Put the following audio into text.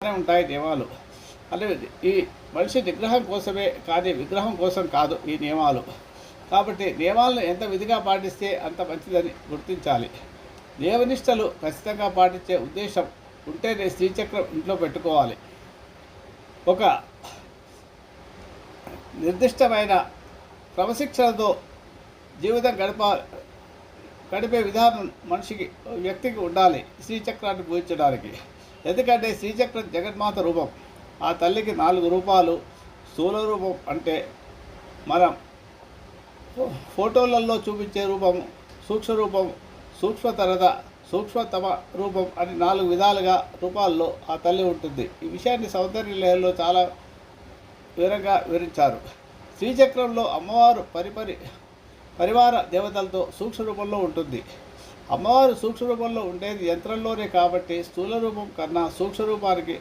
బాగానే ఉంటాయి నియమాలు. అంటే ఈ మనిషి నిగ్రహం కోసమే కానీ విగ్రహం కోసం కాదు ఈ నియమాలు. కాబట్టి నియమాలను ఎంత విధిగా పాటిస్తే అంత మంచిదని గుర్తించాలి. నియమనిష్టలు ఖచ్చితంగా పాటించే ఉద్దేశం ఉంటేనే శ్రీచక్రం ఇంట్లో పెట్టుకోవాలి. ఒక నిర్దిష్టమైన క్రమశిక్షణతో జీవితం గడిపే విధానం వ్యక్తికి ఉండాలి శ్రీచక్రాన్ని పూజించడానికి. ఎందుకంటే శ్రీచక్రం జగన్మాత రూపం. ఆ తల్లికి 4 రూపాలు. స్థూల రూపం అంటే మనం ఫోటోలలో చూపించే రూపం, సూక్ష్మ రూపం, సూక్ష్మతమ రూపం అని 4 విధాలుగా రూపాల్లో ఆ తల్లి ఉంటుంది. ఈ విషయాన్ని సౌందర్య లహరిలో చాలా వివరంగా వివరించారు. శ్రీచక్రంలో అమ్మవారు పరివార దేవతలతో సూక్ష్మ రూపంలో ఉంటుంది. అమ్మవారు సూక్ష్మ రూపంలో ఉండేది యంత్రంలోనే కాబట్టి స్థూల రూపం కన్నా సూక్ష్మ రూపానికి